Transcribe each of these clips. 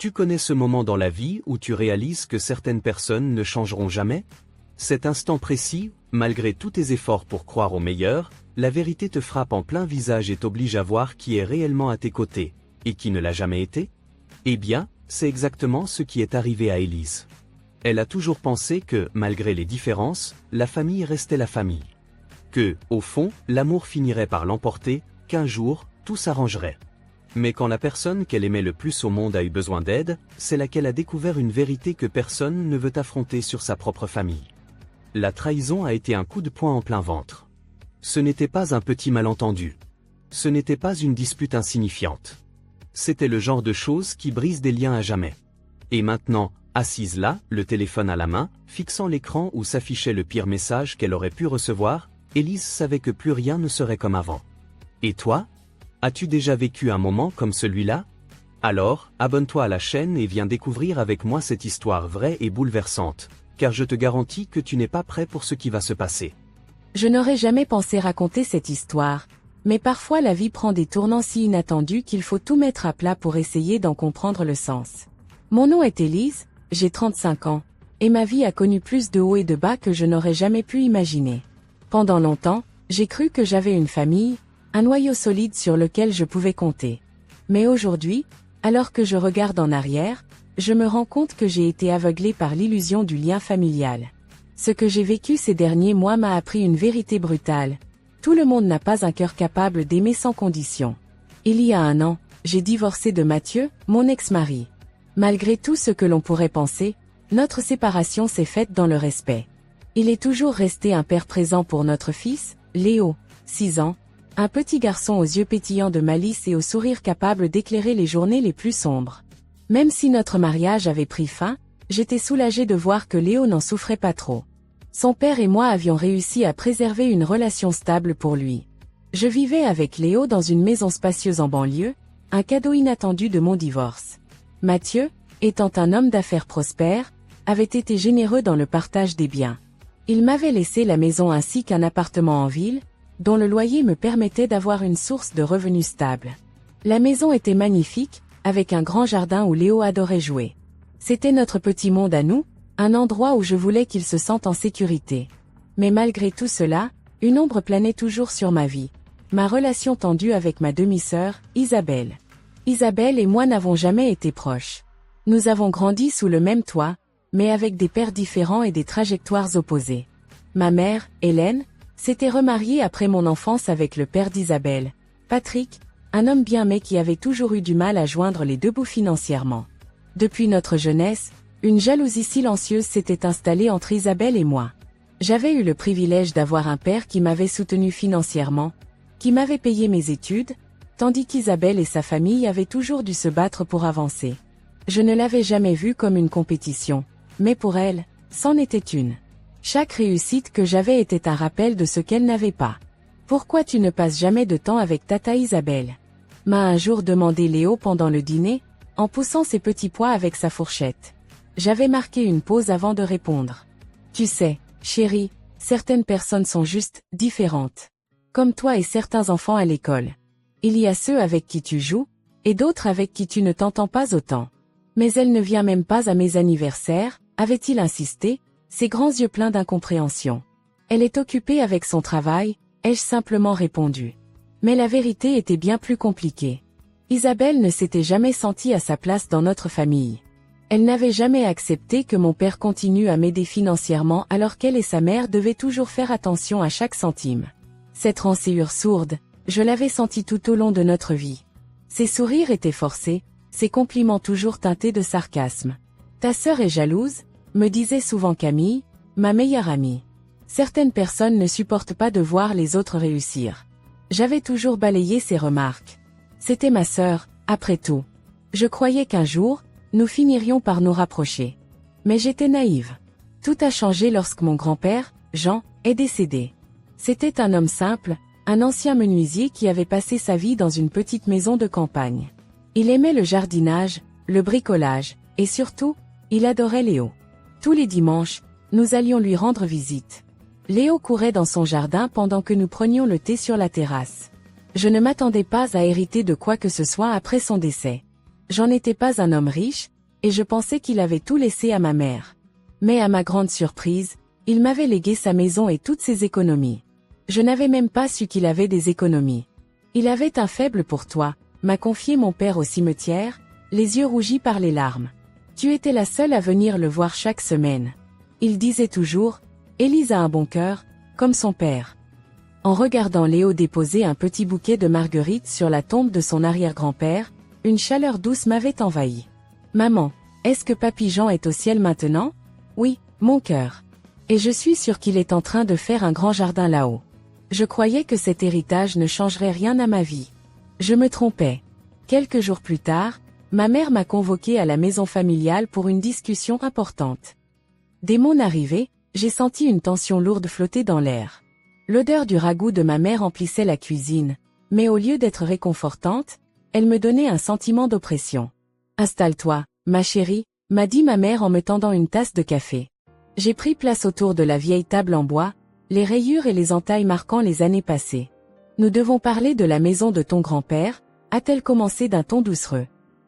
Tu connais ce moment dans la vie où tu réalises que certaines personnes ne changeront jamais? Cet instant précis, malgré tous tes efforts pour croire au meilleur, la vérité te frappe en plein visage et t'oblige à voir qui est réellement à tes côtés, et qui ne l'a jamais été? Eh bien, c'est exactement ce qui est arrivé à Élise. Elle a toujours pensé que, malgré les différences, la famille restait la famille. Que, au fond, l'amour finirait par l'emporter, qu'un jour, tout s'arrangerait. Mais quand la personne qu'elle aimait le plus au monde a eu besoin d'aide, c'est là qu'elle a découvert une vérité que personne ne veut affronter sur sa propre famille. La trahison a été un coup de poing en plein ventre. Ce n'était pas un petit malentendu. Ce n'était pas une dispute insignifiante. C'était le genre de choses qui brise des liens à jamais. Et maintenant, assise là, le téléphone à la main, fixant l'écran où s'affichait le pire message qu'elle aurait pu recevoir, Élise savait que plus rien ne serait comme avant. Et toi? As-tu déjà vécu un moment comme celui-là? Alors, abonne-toi à la chaîne et viens découvrir avec moi cette histoire vraie et bouleversante, car je te garantis que tu n'es pas prêt pour ce qui va se passer. Je n'aurais jamais pensé raconter cette histoire, mais parfois la vie prend des tournants si inattendus qu'il faut tout mettre à plat pour essayer d'en comprendre le sens. Mon nom est Élise, j'ai 35 ans, et ma vie a connu plus de hauts et de bas que je n'aurais jamais pu imaginer. Pendant longtemps, j'ai cru que j'avais une famille, un noyau solide sur lequel je pouvais compter. Mais aujourd'hui, alors que je regarde en arrière, je me rends compte que j'ai été aveuglée par l'illusion du lien familial. Ce que j'ai vécu ces derniers mois m'a appris une vérité brutale. Tout le monde n'a pas un cœur capable d'aimer sans condition. Il y a 1 an, j'ai divorcé de Mathieu, mon ex-mari. Malgré tout ce que l'on pourrait penser, notre séparation s'est faite dans le respect. Il est toujours resté un père présent pour notre fils, Léo, 6 ans, un petit garçon aux yeux pétillants de malice et au sourire capable d'éclairer les journées les plus sombres. Même si notre mariage avait pris fin, j'étais soulagée de voir que Léo n'en souffrait pas trop. Son père et moi avions réussi à préserver une relation stable pour lui. Je vivais avec Léo dans une maison spacieuse en banlieue, un cadeau inattendu de mon divorce. Mathieu, étant un homme d'affaires prospère, avait été généreux dans le partage des biens. Il m'avait laissé la maison ainsi qu'un appartement en ville, dont le loyer me permettait d'avoir une source de revenus stable. La maison était magnifique, avec un grand jardin où Léo adorait jouer. C'était notre petit monde à nous, un endroit où je voulais qu'il se sente en sécurité. Mais malgré tout cela, une ombre planait toujours sur ma vie. Ma relation tendue avec ma demi-sœur, Isabelle. Isabelle et moi n'avons jamais été proches. Nous avons grandi sous le même toit, mais avec des pères différents et des trajectoires opposées. Ma mère, Hélène, s'était remariée après mon enfance avec le père d'Isabelle, Patrick, un homme bien mais qui avait toujours eu du mal à joindre les deux bouts financièrement. Depuis notre jeunesse, une jalousie silencieuse s'était installée entre Isabelle et moi. J'avais eu le privilège d'avoir un père qui m'avait soutenu financièrement, qui m'avait payé mes études, tandis qu'Isabelle et sa famille avaient toujours dû se battre pour avancer. Je ne l'avais jamais vue comme une compétition, mais pour elle, c'en était une. Chaque réussite que j'avais était un rappel de ce qu'elle n'avait pas. « Pourquoi tu ne passes jamais de temps avec tata Isabelle ?» m'a un jour demandé Léo pendant le dîner, en poussant ses petits pois avec sa fourchette. J'avais marqué une pause avant de répondre. « Tu sais, chérie, certaines personnes sont juste différentes. Comme toi et certains enfants à l'école. Il y a ceux avec qui tu joues, et d'autres avec qui tu ne t'entends pas autant. Mais elle ne vient même pas à mes anniversaires, avait-il insisté, ses grands yeux pleins d'incompréhension. Elle est occupée avec son travail, ai-je simplement répondu. Mais la vérité était bien plus compliquée. Isabelle ne s'était jamais sentie à sa place dans notre famille. Elle n'avait jamais accepté que mon père continue à m'aider financièrement alors qu'elle et sa mère devaient toujours faire attention à chaque centime. Cette rancœur sourde, je l'avais sentie tout au long de notre vie. Ses sourires étaient forcés, ses compliments toujours teintés de sarcasme. « Ta sœur est jalouse ?» me disait souvent Camille, ma meilleure amie. Certaines personnes ne supportent pas de voir les autres réussir. J'avais toujours balayé ces remarques. C'était ma sœur, après tout. Je croyais qu'un jour, nous finirions par nous rapprocher. Mais j'étais naïve. Tout a changé lorsque mon grand-père, Jean, est décédé. C'était un homme simple, un ancien menuisier qui avait passé sa vie dans une petite maison de campagne. Il aimait le jardinage, le bricolage, et surtout, il adorait Léo. Tous les dimanches, nous allions lui rendre visite. Léo courait dans son jardin pendant que nous prenions le thé sur la terrasse. Je ne m'attendais pas à hériter de quoi que ce soit après son décès. J'en étais pas un homme riche, et je pensais qu'il avait tout laissé à ma mère. Mais à ma grande surprise, il m'avait légué sa maison et toutes ses économies. Je n'avais même pas su qu'il avait des économies. Il avait un faible pour toi, m'a confié mon père au cimetière, les yeux rougis par les larmes. Tu étais la seule à venir le voir chaque semaine. Il disait toujours, Élise a un bon cœur, comme son père. En regardant Léo déposer un petit bouquet de marguerites sur la tombe de son arrière-grand-père, une chaleur douce m'avait envahi. Maman, est-ce que Papy Jean est au ciel maintenant? Oui, mon cœur. Et je suis sûre qu'il est en train de faire un grand jardin là-haut. Je croyais que cet héritage ne changerait rien à ma vie. Je me trompais. Quelques jours plus tard, ma mère m'a convoquée à la maison familiale pour une discussion importante. Dès mon arrivée, j'ai senti une tension lourde flotter dans l'air. L'odeur du ragoût de ma mère emplissait la cuisine, mais au lieu d'être réconfortante, elle me donnait un sentiment d'oppression. « Installe-toi, ma chérie », m'a dit ma mère en me tendant une tasse de café. J'ai pris place autour de la vieille table en bois, les rayures et les entailles marquant les années passées. « Nous devons parler de la maison de ton grand-père », a-t-elle commencé d'un ton doucereux.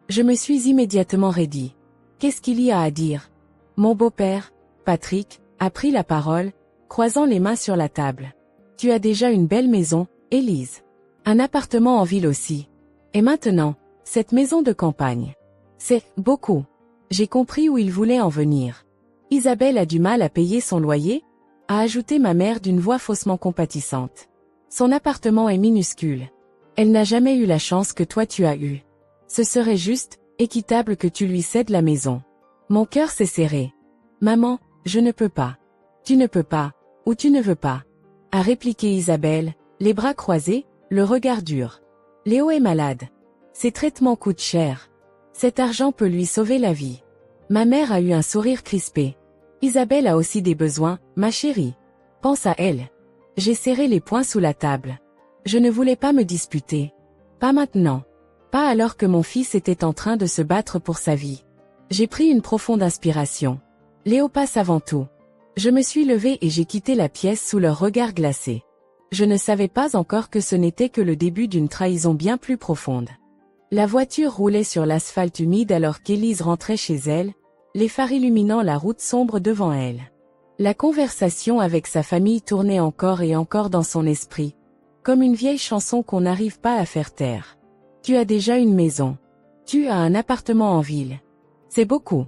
Je me suis immédiatement raidie. Qu'est-ce qu'il y a à dire? Mon beau-père, Patrick, a pris la parole, croisant les mains sur la table. Tu as déjà une belle maison, Élise. Un appartement en ville aussi. Et maintenant, cette maison de campagne. C'est beaucoup. J'ai compris où il voulait en venir. Isabelle a du mal à payer son loyer, a ajouté ma mère d'une voix faussement compatissante. Son appartement est minuscule. Elle n'a jamais eu la chance que toi tu as eue. Ce serait juste, équitable que tu lui cèdes la maison. Mon cœur s'est serré. Maman, je ne peux pas. Tu ne peux pas, ou tu ne veux pas. A répliqué Isabelle, les bras croisés, le regard dur. Léo est malade. Ses traitements coûtent cher. Cet argent peut lui sauver la vie. Ma mère a eu un sourire crispé. Isabelle a aussi des besoins, ma chérie. Pense à elle. J'ai serré les poings sous la table. Je ne voulais pas me disputer. Pas maintenant. Pas alors que mon fils était en train de se battre pour sa vie. J'ai pris une profonde inspiration. Léo passe avant tout. Je me suis levée et j'ai quitté la pièce sous leur regard glacé. Je ne savais pas encore que ce n'était que le début d'une trahison bien plus profonde. La voiture roulait sur l'asphalte humide alors qu'Élise rentrait chez elle, les phares illuminant la route sombre devant elle. La conversation avec sa famille tournait encore et encore dans son esprit, comme une vieille chanson qu'on n'arrive pas à faire taire. Tu as déjà une maison. Tu as un appartement en ville. C'est beaucoup.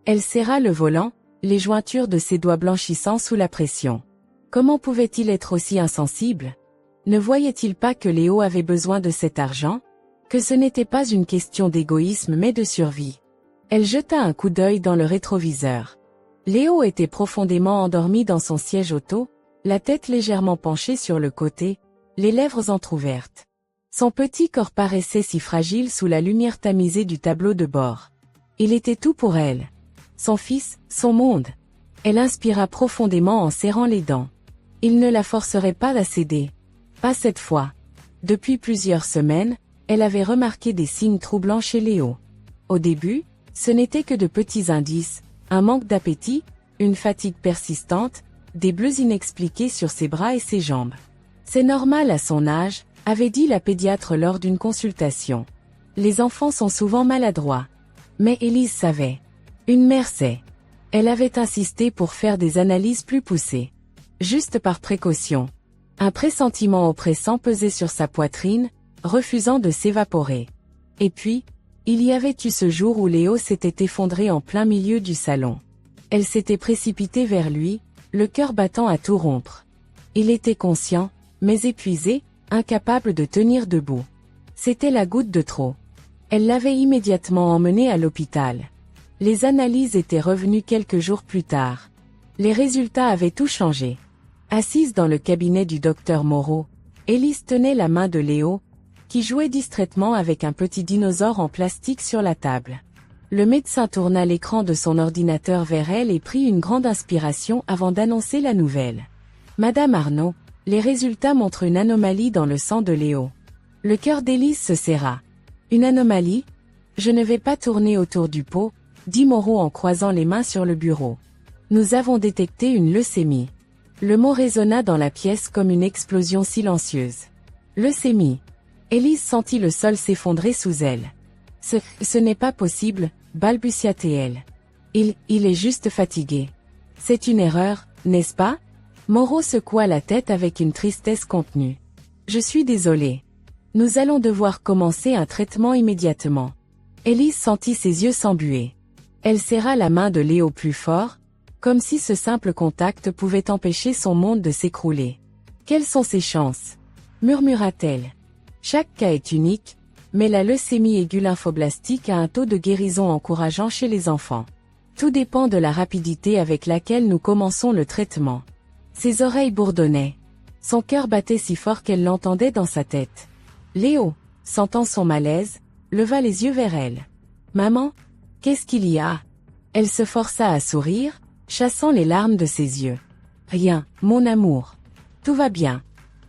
Elle serra le volant, les jointures de ses doigts blanchissant sous la pression. Comment pouvait-il être aussi insensible? Ne voyait-il pas que Léo avait besoin de cet argent? Que ce n'était pas une question d'égoïsme mais de survie. Elle jeta un coup d'œil dans le rétroviseur. Léo était profondément endormi dans son siège auto, la tête légèrement penchée sur le côté, les lèvres entr'ouvertes. Son petit corps paraissait si fragile sous la lumière tamisée du tableau de bord. Il était tout pour elle. Son fils, son monde. Elle inspira profondément en serrant les dents. Il ne la forcerait pas à céder. Pas cette fois. Depuis plusieurs semaines, elle avait remarqué des signes troublants chez Léo. Au début, ce n'était que de petits indices, un manque d'appétit, une fatigue persistante, des bleus inexpliqués sur ses bras et ses jambes. C'est normal à son âge, avait dit la pédiatre lors d'une consultation. Les enfants sont souvent maladroits. Mais Élise savait. Une mère sait. Elle avait insisté pour faire des analyses plus poussées. Juste par précaution. Un pressentiment oppressant pesait sur sa poitrine, refusant de s'évaporer. Et puis, il y avait eu ce jour où Léo s'était effondré en plein milieu du salon. Elle s'était précipitée vers lui, le cœur battant à tout rompre. Il était conscient, mais épuisé, incapable de tenir debout. C'était la goutte de trop. Elle l'avait immédiatement emmené à l'hôpital. Les analyses étaient revenues quelques jours plus tard. Les résultats avaient tout changé. Assise dans le cabinet du docteur Moreau, Élise tenait la main de Léo, qui jouait distraitement avec un petit dinosaure en plastique sur la table. Le médecin tourna l'écran de son ordinateur vers elle et prit une grande inspiration avant d'annoncer la nouvelle. « Madame Arnaud, les résultats montrent une anomalie dans le sang de Léo. » Le cœur d'Élise se serra. « Une anomalie? Je ne vais pas tourner autour du pot, » dit Moreau en croisant les mains sur le bureau. « Nous avons détecté une leucémie. » Le mot résonna dans la pièce comme une explosion silencieuse. Leucémie. Élise sentit le sol s'effondrer sous elle. Ce n'est pas possible, balbutia-t-elle. Il est juste fatigué. C'est une erreur, n'est-ce pas? Moreau secoua la tête avec une tristesse contenue. Je suis désolée. Nous allons devoir commencer un traitement immédiatement. Élise sentit ses yeux s'embuer. Elle serra la main de Léo plus fort, comme si ce simple contact pouvait empêcher son monde de s'écrouler. Quelles sont ses chances? Murmura-t-elle. Chaque cas est unique, mais la leucémie aiguë lymphoblastique a un taux de guérison encourageant chez les enfants. Tout dépend de la rapidité avec laquelle nous commençons le traitement. Ses oreilles bourdonnaient. Son cœur battait si fort qu'elle l'entendait dans sa tête. Léo, sentant son malaise, leva les yeux vers elle. « Maman, qu'est-ce qu'il y a ?» Elle se força à sourire, chassant les larmes de ses yeux. « Rien, mon amour. Tout va bien. »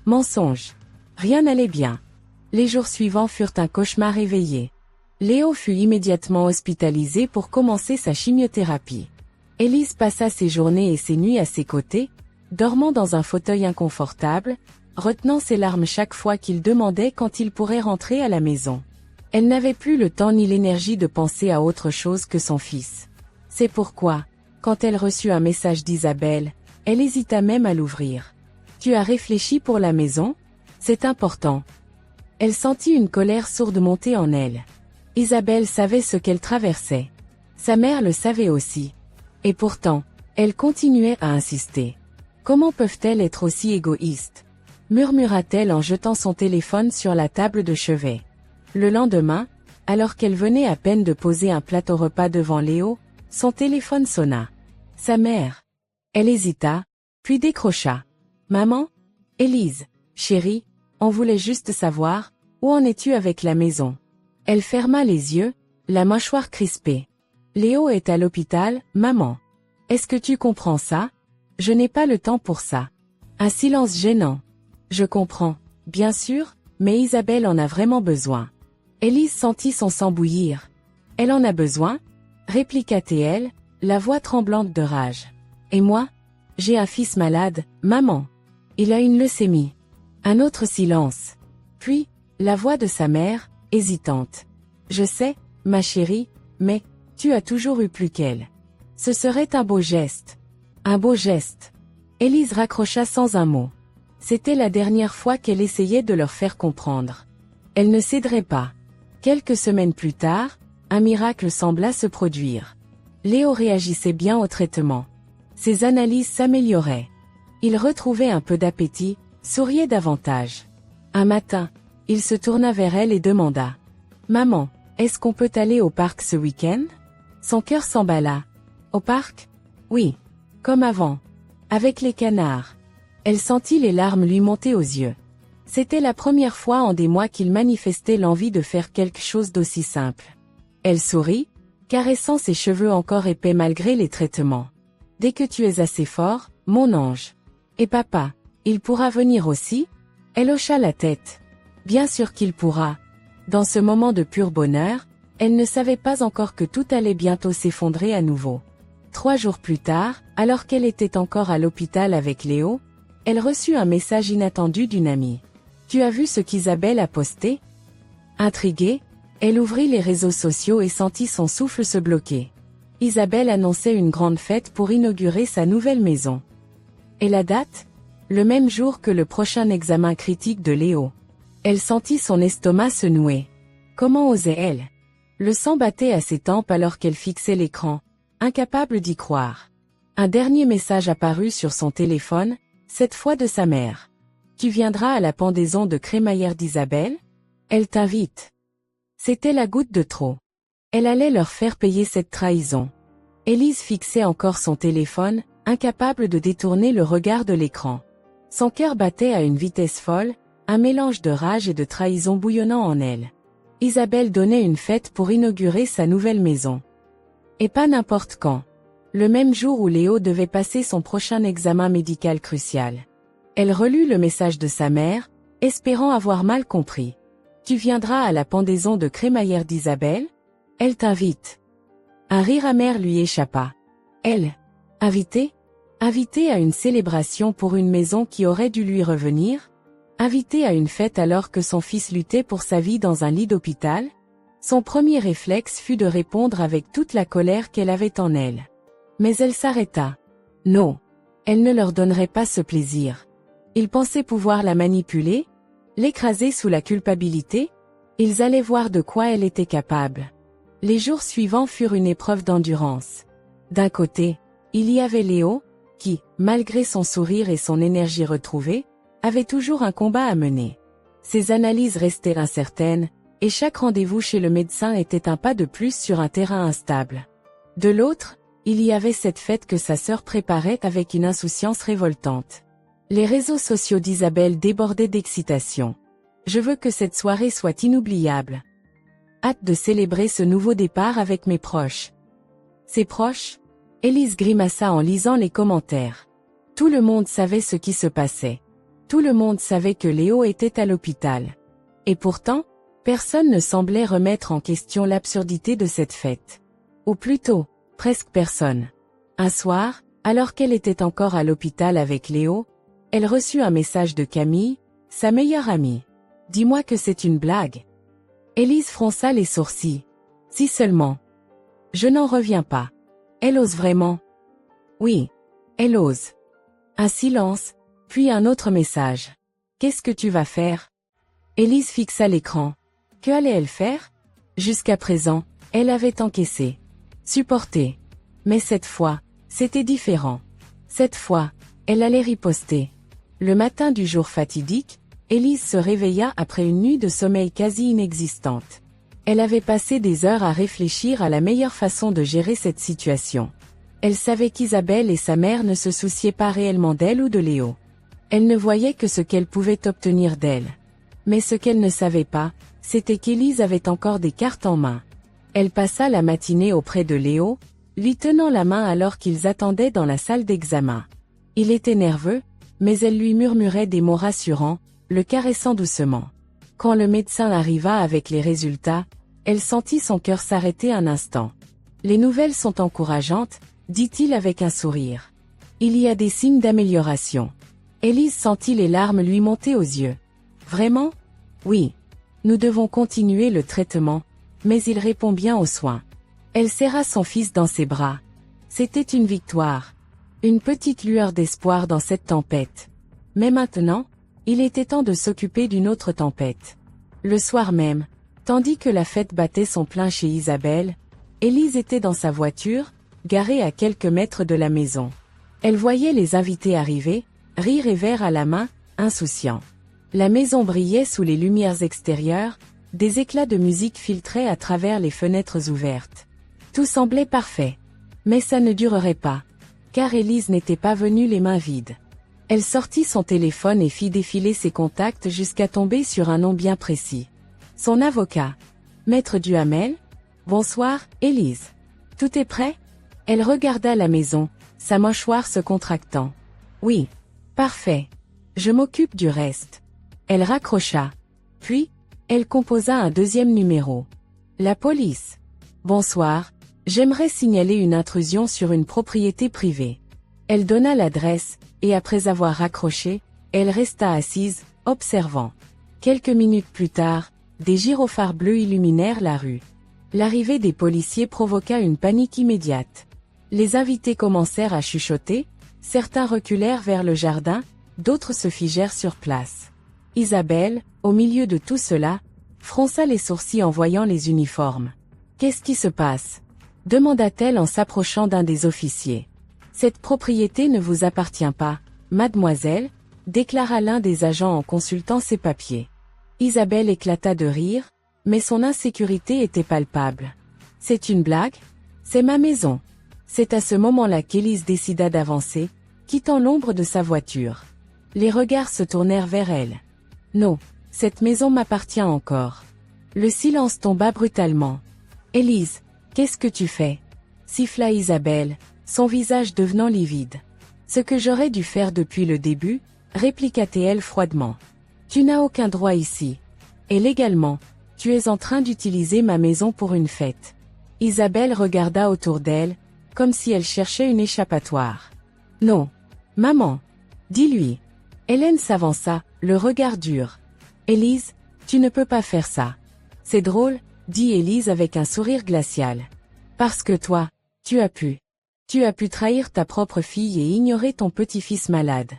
Mensonge. Rien n'allait bien. Les jours suivants furent un cauchemar éveillé. Léo fut immédiatement hospitalisé pour commencer sa chimiothérapie. Élise passa ses journées et ses nuits à ses côtés, dormant dans un fauteuil inconfortable, retenant ses larmes chaque fois qu'il demandait quand il pourrait rentrer à la maison. Elle n'avait plus le temps ni l'énergie de penser à autre chose que son fils. C'est pourquoi, quand elle reçut un message d'Isabelle, elle hésita même à l'ouvrir. « Tu as réfléchi pour la maison? C'est important. » Elle sentit une colère sourde monter en elle. Isabelle savait ce qu'elle traversait. Sa mère le savait aussi. Et pourtant, elle continuait à insister. Comment peuvent-elles être aussi égoïstes? Murmura-t-elle en jetant son téléphone sur la table de chevet. Le lendemain, alors qu'elle venait à peine de poser un plateau repas devant Léo, son téléphone sonna. Sa mère. Elle hésita, puis décrocha. « Maman? Élise, chérie, on voulait juste savoir, où en es-tu avec la maison? » Elle ferma les yeux, la mâchoire crispée. « Léo est à l'hôpital, maman. Est-ce que tu comprends ça? Je n'ai pas le temps pour ça. » Un silence gênant. « Je comprends, bien sûr, mais Isabelle en a vraiment besoin. » Élise sentit son sang bouillir. « Elle en a besoin? » répliqua-t-elle, la voix tremblante de rage. « Et moi? J'ai un fils malade, maman. Il a une leucémie. » Un autre silence. Puis, la voix de sa mère, hésitante. « Je sais, ma chérie, mais, tu as toujours eu plus qu'elle. Ce serait un beau geste. » Un beau geste. Élise raccrocha sans un mot. C'était la dernière fois qu'elle essayait de leur faire comprendre. Elle ne céderait pas. Quelques semaines plus tard, un miracle sembla se produire. Léo réagissait bien au traitement. Ses analyses s'amélioraient. Il retrouvait un peu d'appétit, souriait davantage. Un matin, il se tourna vers elle et demanda. « Maman, est-ce qu'on peut aller au parc ce week-end » Son cœur s'emballa. « Au parc ? Oui. Comme avant. Avec les canards. » Elle sentit les larmes lui monter aux yeux. C'était la première fois en des mois qu'il manifestait l'envie de faire quelque chose d'aussi simple. Elle sourit, caressant ses cheveux encore épais malgré les traitements. « Dès que tu es assez fort, mon ange. Et papa, il pourra venir aussi ?» Elle hocha la tête. « Bien sûr qu'il pourra. » Dans ce moment de pur bonheur, elle ne savait pas encore que tout allait bientôt s'effondrer à nouveau. 3 jours plus tard, alors qu'elle était encore à l'hôpital avec Léo, elle reçut un message inattendu d'une amie. « Tu as vu ce qu'Isabelle a posté ?» Intriguée, elle ouvrit les réseaux sociaux et sentit son souffle se bloquer. Isabelle annonçait une grande fête pour inaugurer sa nouvelle maison. Et la date? Le même jour que le prochain examen critique de Léo. Elle sentit son estomac se nouer. Comment osait-elle? Le sang battait à ses tempes alors qu'elle fixait l'écran, incapable d'y croire. Un dernier message apparut sur son téléphone, cette fois de sa mère. « Tu viendras à la pendaison de crémaillère d'Isabelle? Elle t'invite. » C'était la goutte de trop. Elle allait leur faire payer cette trahison. Élise fixait encore son téléphone, incapable de détourner le regard de l'écran. Son cœur battait à une vitesse folle, un mélange de rage et de trahison bouillonnant en elle. Isabelle donnait une fête pour inaugurer sa nouvelle maison. Et pas n'importe quand. Le même jour où Léo devait passer son prochain examen médical crucial. Elle relut le message de sa mère, espérant avoir mal compris. « Tu viendras à la pendaison de crémaillère d'Isabelle? Elle t'invite. » Un rire amer lui échappa. Elle, invitée? Invitée à une célébration pour une maison qui aurait dû lui revenir? Invitée à une fête alors que son fils luttait pour sa vie dans un lit d'hôpital? Son premier réflexe fut de répondre avec toute la colère qu'elle avait en elle. Mais elle s'arrêta. Non. Elle ne leur donnerait pas ce plaisir. Ils pensaient pouvoir la manipuler, l'écraser sous la culpabilité. Ils allaient voir de quoi elle était capable. Les jours suivants furent une épreuve d'endurance. D'un côté, il y avait Léo, qui, malgré son sourire et son énergie retrouvée, avait toujours un combat à mener. Ses analyses restaient incertaines, et chaque rendez-vous chez le médecin était un pas de plus sur un terrain instable. De l'autre, il y avait cette fête que sa sœur préparait avec une insouciance révoltante. Les réseaux sociaux d'Isabelle débordaient d'excitation. Je veux que cette soirée soit inoubliable. Hâte de célébrer ce nouveau départ avec mes proches. Ses proches? Élise grimaça en lisant les commentaires. Tout le monde savait ce qui se passait. Tout le monde savait que Léo était à l'hôpital. Et pourtant, personne ne semblait remettre en question l'absurdité de cette fête. Ou plutôt, presque personne. Un soir, alors qu'elle était encore à l'hôpital avec Léo, elle reçut un message de Camille, sa meilleure amie. « Dis-moi que c'est une blague. » Élise fronça les sourcils. « Si seulement. » « Je n'en reviens pas. » « Elle ose vraiment. »« Oui. Elle ose. » Un silence, puis un autre message. « Qu'est-ce que tu vas faire ?» Élise fixa l'écran. Que allait-elle faire? Jusqu'à présent, elle avait encaissé. Supporté. Mais cette fois, c'était différent. Cette fois, elle allait riposter. Le matin du jour fatidique, Élise se réveilla après une nuit de sommeil quasi inexistante. Elle avait passé des heures à réfléchir à la meilleure façon de gérer cette situation. Elle savait qu'Isabelle et sa mère ne se souciaient pas réellement d'elle ou de Léo. Elle ne voyait que ce qu'elle pouvait obtenir d'elle. Mais ce qu'elle ne savait pas, c'était qu'Élise avait encore des cartes en main. Elle passa la matinée auprès de Léo, lui tenant la main alors qu'ils attendaient dans la salle d'examen. Il était nerveux, mais elle lui murmurait des mots rassurants, le caressant doucement. Quand le médecin arriva avec les résultats, elle sentit son cœur s'arrêter un instant. « Les nouvelles sont encourageantes », dit-il avec un sourire. « Il y a des signes d'amélioration. » Élise sentit les larmes lui monter aux yeux. « Vraiment? Oui. Nous devons continuer le traitement, mais il répond bien aux soins. » Elle serra son fils dans ses bras. C'était une victoire. Une petite lueur d'espoir dans cette tempête. Mais maintenant, il était temps de s'occuper d'une autre tempête. Le soir même, tandis que la fête battait son plein chez Isabelle, Élise était dans sa voiture, garée à quelques mètres de la maison. Elle voyait les invités arriver, rire et verre à la main, insouciants. La maison brillait sous les lumières extérieures, des éclats de musique filtraient à travers les fenêtres ouvertes. Tout semblait parfait. Mais ça ne durerait pas. Car Élise n'était pas venue les mains vides. Elle sortit son téléphone et fit défiler ses contacts jusqu'à tomber sur un nom bien précis. Son avocat. Maître Duhamel? Bonsoir, Élise. Tout est prêt? Elle regarda la maison, sa mâchoire se contractant. Oui. Parfait. Je m'occupe du reste. Elle raccrocha. Puis, elle composa un deuxième numéro. La police. Bonsoir. J'aimerais signaler une intrusion sur une propriété privée. Elle donna l'adresse, et après avoir raccroché, elle resta assise, observant. Quelques minutes plus tard, des gyrophares bleus illuminèrent la rue. L'arrivée des policiers provoqua une panique immédiate. Les invités commencèrent à chuchoter, certains reculèrent vers le jardin, d'autres se figèrent sur place. Isabelle, au milieu de tout cela, fronça les sourcils en voyant les uniformes. « Qu'est-ce qui se passe ?» demanda-t-elle en s'approchant d'un des officiers. « Cette propriété ne vous appartient pas, mademoiselle », déclara l'un des agents en consultant ses papiers. Isabelle éclata de rire, mais son insécurité était palpable. « C'est une blague? C'est ma maison. » C'est à ce moment-là qu'Élise décida d'avancer, quittant l'ombre de sa voiture. Les regards se tournèrent vers elle. « Non, cette maison m'appartient encore. » Le silence tomba brutalement. « Élise, qu'est-ce que tu fais ?» siffla Isabelle, son visage devenant livide. « Ce que j'aurais dû faire depuis le début, » répliqua-t-elle froidement. « Tu n'as aucun droit ici. Et légalement, tu es en train d'utiliser ma maison pour une fête. » Isabelle regarda autour d'elle, comme si elle cherchait une échappatoire. « Non. Maman. Dis-lui. » Hélène s'avança, le regard dur. « Élise, tu ne peux pas faire ça. C'est drôle, dit Élise avec un sourire glacial. Parce que toi, tu as pu trahir ta propre fille et ignorer ton petit-fils malade.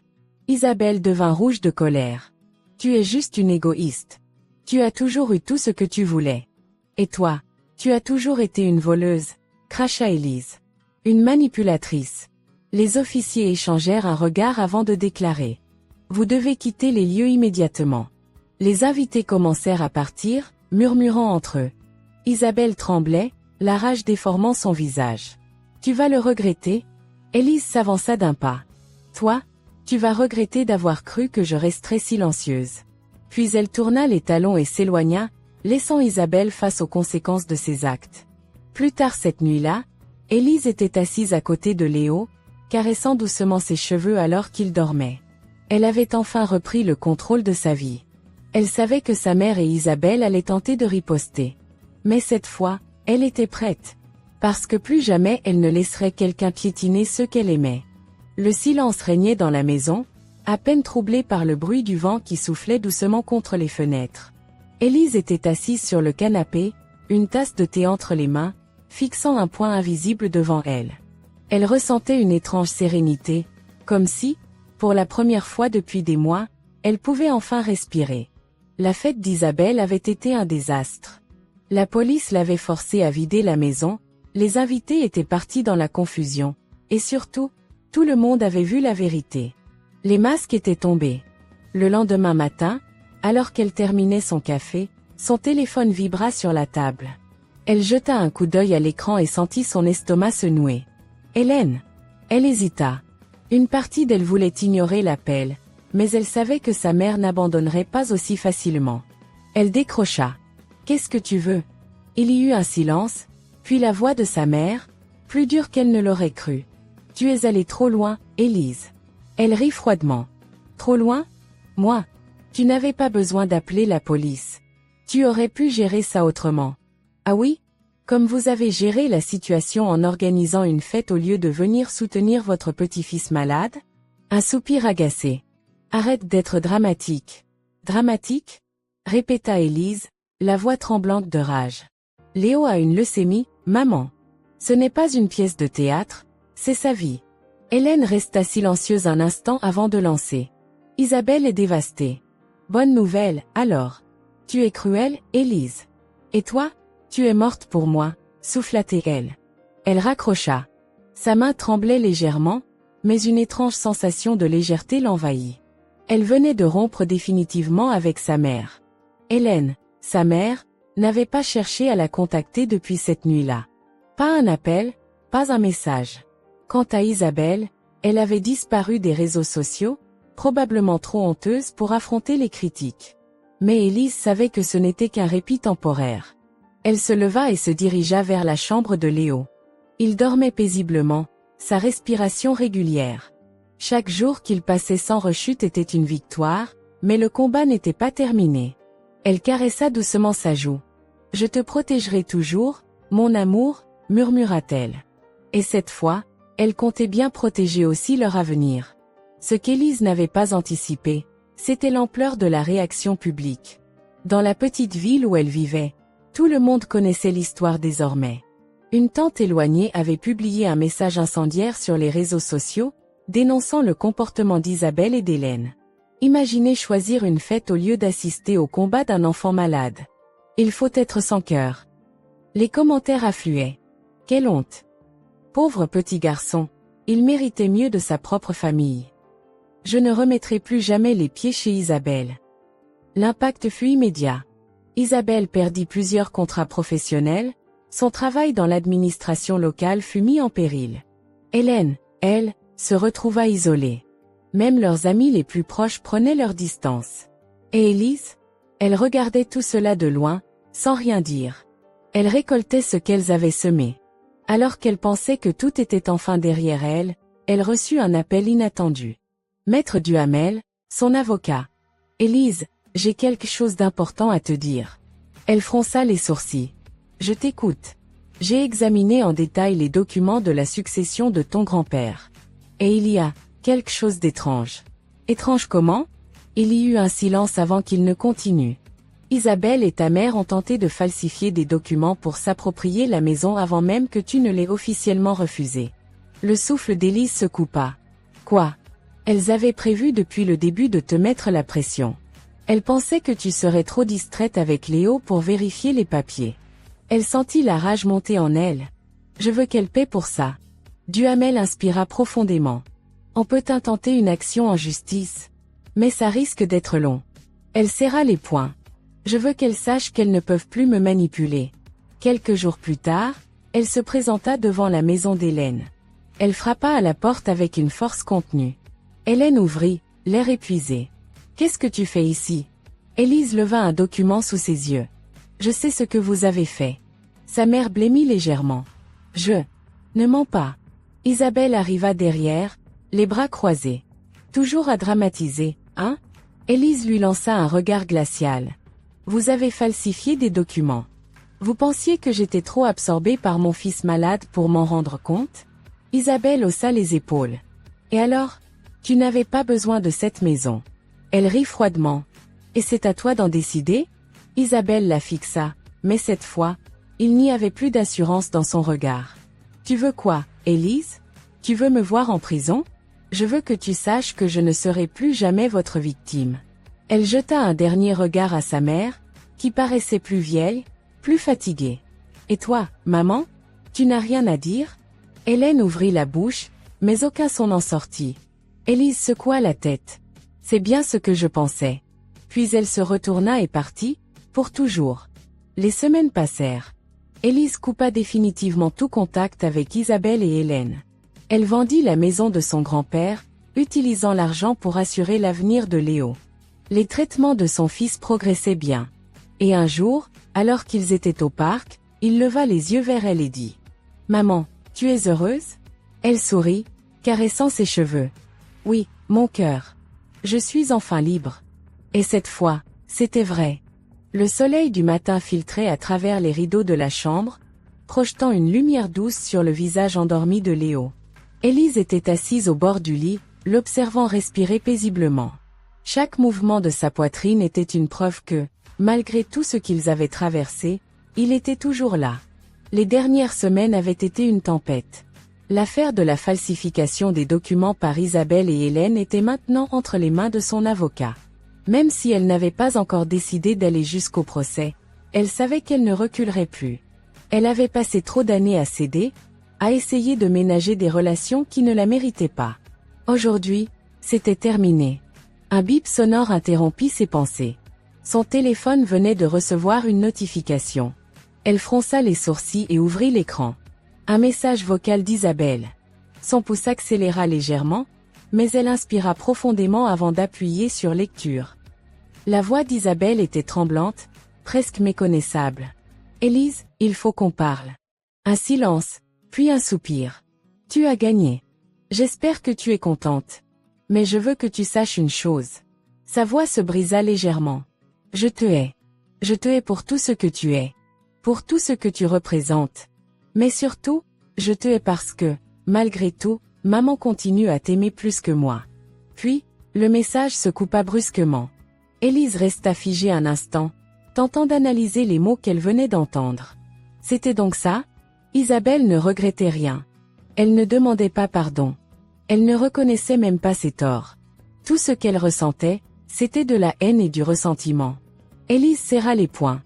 Isabelle devint rouge de colère. Tu es juste une égoïste. Tu as toujours eu tout ce que tu voulais. Et toi, tu as toujours été une voleuse, cracha Élise. Une manipulatrice. Les officiers échangèrent un regard avant de déclarer. Vous devez quitter les lieux immédiatement. Les invités commencèrent à partir, murmurant entre eux. Isabelle tremblait, la rage déformant son visage. Tu vas le regretter. Élise s'avança d'un pas. Toi, tu vas regretter d'avoir cru que je resterais silencieuse. Puis elle tourna les talons et s'éloigna, laissant Isabelle face aux conséquences de ses actes. Plus tard cette nuit-là, Élise était assise à côté de Léo, caressant doucement ses cheveux alors qu'il dormait. Elle avait enfin repris le contrôle de sa vie. Elle savait que sa mère et Isabelle allaient tenter de riposter. Mais cette fois, elle était prête. Parce que plus jamais elle ne laisserait quelqu'un piétiner ceux qu'elle aimait. Le silence régnait dans la maison, à peine troublé par le bruit du vent qui soufflait doucement contre les fenêtres. Élise était assise sur le canapé, une tasse de thé entre les mains, fixant un point invisible devant elle. Elle ressentait une étrange sérénité, comme si, pour la première fois depuis des mois, elle pouvait enfin respirer. La fête d'Isabelle avait été un désastre. La police l'avait forcée à vider la maison, les invités étaient partis dans la confusion, et surtout, tout le monde avait vu la vérité. Les masques étaient tombés. Le lendemain matin, alors qu'elle terminait son café, son téléphone vibra sur la table. Elle jeta un coup d'œil à l'écran et sentit son estomac se nouer. Hélène. Elle hésita. Une partie d'elle voulait ignorer l'appel, mais elle savait que sa mère n'abandonnerait pas aussi facilement. Elle décrocha. Qu'est-ce que tu veux? Il y eut un silence, puis la voix de sa mère, plus dure qu'elle ne l'aurait cru. Tu es allée trop loin, Élise. Elle rit froidement. Trop loin? Moi? Tu n'avais pas besoin d'appeler la police. Tu aurais pu gérer ça autrement. Ah oui? Comme vous avez géré la situation en organisant une fête au lieu de venir soutenir votre petit-fils malade? Un soupir agacé. Arrête d'être dramatique. Dramatique? Répéta Élise, la voix tremblante de rage. Léo a une leucémie, maman. Ce n'est pas une pièce de théâtre, c'est sa vie. Hélène resta silencieuse un instant avant de lancer. Isabelle est dévastée. Bonne nouvelle, alors. Tu es cruelle, Élise. Et toi? Tu es morte pour moi, souffla-t-elle. Elle raccrocha. Sa main tremblait légèrement, mais une étrange sensation de légèreté l'envahit. Elle venait de rompre définitivement avec sa mère. Hélène, sa mère, n'avait pas cherché à la contacter depuis cette nuit-là. Pas un appel, pas un message. Quant à Isabelle, elle avait disparu des réseaux sociaux, probablement trop honteuse pour affronter les critiques. Mais Élise savait que ce n'était qu'un répit temporaire. Elle se leva et se dirigea vers la chambre de Léo. Il dormait paisiblement, sa respiration régulière. Chaque jour qu'il passait sans rechute était une victoire, mais le combat n'était pas terminé. Elle caressa doucement sa joue. « Je te protégerai toujours, mon amour », murmura-t-elle. Et cette fois, elle comptait bien protéger aussi leur avenir. Ce qu'Élise n'avait pas anticipé, c'était l'ampleur de la réaction publique. Dans la petite ville où elle vivait, tout le monde connaissait l'histoire désormais. Une tante éloignée avait publié un message incendiaire sur les réseaux sociaux, dénonçant le comportement d'Isabelle et d'Hélène. Imaginez choisir une fête au lieu d'assister au combat d'un enfant malade. Il faut être sans cœur. Les commentaires affluaient. Quelle honte! Pauvre petit garçon, il méritait mieux de sa propre famille. Je ne remettrai plus jamais les pieds chez Isabelle. L'impact fut immédiat. Isabelle perdit plusieurs contrats professionnels, son travail dans l'administration locale fut mis en péril. Hélène, elle, se retrouva isolée. Même leurs amis les plus proches prenaient leur distance. Et Élise? Elle regardait tout cela de loin, sans rien dire. Elle récoltait ce qu'elles avaient semé. Alors qu'elle pensait que tout était enfin derrière elle, elle reçut un appel inattendu. Maître Duhamel, son avocat. « Élise, j'ai quelque chose d'important à te dire. » Elle fronça les sourcils. « Je t'écoute. J'ai examiné en détail les documents de la succession de ton grand-père. Et il y a quelque chose d'étrange. » Étrange comment? Il y eut un silence avant qu'il ne continue. Isabelle et ta mère ont tenté de falsifier des documents pour s'approprier la maison avant même que tu ne l'aies officiellement refusée. Le souffle d'Élise se coupa. Quoi? Elles avaient prévu depuis le début de te mettre la pression. Elles pensaient que tu serais trop distraite avec Léo pour vérifier les papiers. Elle sentit la rage monter en elle. Je veux qu'elle paie pour ça. Duhamel inspira profondément. On peut intenter une action en justice. Mais ça risque d'être long. Elle serra les poings. Je veux qu'elles sachent qu'elles ne peuvent plus me manipuler. Quelques jours plus tard, elle se présenta devant la maison d'Hélène. Elle frappa à la porte avec une force contenue. Hélène ouvrit, l'air épuisé. « Qu'est-ce que tu fais ici ?» Élise leva un document sous ses yeux. « Je sais ce que vous avez fait. » Sa mère blêmit légèrement. « Je ne mens pas. » Isabelle arriva derrière, les bras croisés. « Toujours à dramatiser, hein ?» Élise lui lança un regard glacial. « Vous avez falsifié des documents. Vous pensiez que j'étais trop absorbée par mon fils malade pour m'en rendre compte ?» Isabelle haussa les épaules. « Et alors ? Tu n'avais pas besoin de cette maison. » Elle rit froidement. « Et c'est à toi d'en décider ?» Isabelle la fixa, mais cette fois, il n'y avait plus d'assurance dans son regard. « Tu veux quoi, Élise ? Tu veux me voir en prison ? Je veux que tu saches que je ne serai plus jamais votre victime. » Elle jeta un dernier regard à sa mère, qui paraissait plus vieille, plus fatiguée. « Et toi, maman ? Tu n'as rien à dire ?» Hélène ouvrit la bouche, mais aucun son n'en sortit. Élise secoua la tête. « C'est bien ce que je pensais. » Puis elle se retourna et partit, pour toujours. Les semaines passèrent. Élise coupa définitivement tout contact avec Isabelle et Hélène. Elle vendit la maison de son grand-père, utilisant l'argent pour assurer l'avenir de Léo. Les traitements de son fils progressaient bien. Et un jour, alors qu'ils étaient au parc, il leva les yeux vers elle et dit « Maman, tu es heureuse ?» Elle sourit, caressant ses cheveux. « Oui, mon cœur. Je suis enfin libre. » Et cette fois, c'était vrai. Le soleil du matin filtrait à travers les rideaux de la chambre, projetant une lumière douce sur le visage endormi de Léo. Élise était assise au bord du lit, l'observant respirer paisiblement. Chaque mouvement de sa poitrine était une preuve que, malgré tout ce qu'ils avaient traversé, il était toujours là. Les dernières semaines avaient été une tempête. L'affaire de la falsification des documents par Isabelle et Hélène était maintenant entre les mains de son avocat. Même si elle n'avait pas encore décidé d'aller jusqu'au procès, elle savait qu'elle ne reculerait plus. Elle avait passé trop d'années à céder, à essayer de ménager des relations qui ne la méritaient pas. Aujourd'hui, c'était terminé. Un bip sonore interrompit ses pensées. Son téléphone venait de recevoir une notification. Elle fronça les sourcils et ouvrit l'écran. Un message vocal d'Isabelle. Son pouce accéléra légèrement, mais elle inspira profondément avant d'appuyer sur lecture. La voix d'Isabelle était tremblante, presque méconnaissable. « Élise, il faut qu'on parle. » Un silence, puis un soupir. « Tu as gagné. J'espère que tu es contente. Mais je veux que tu saches une chose. » Sa voix se brisa légèrement. « Je te hais. Je te hais pour tout ce que tu es. Pour tout ce que tu représentes. Mais surtout, je te hais parce que, malgré tout, maman continue à t'aimer plus que moi. » Puis, le message se coupa brusquement. Élise resta figée un instant, tentant d'analyser les mots qu'elle venait d'entendre. C'était donc ça? Isabelle ne regrettait rien. Elle ne demandait pas pardon. Elle ne reconnaissait même pas ses torts. Tout ce qu'elle ressentait, c'était de la haine et du ressentiment. Élise serra les poings.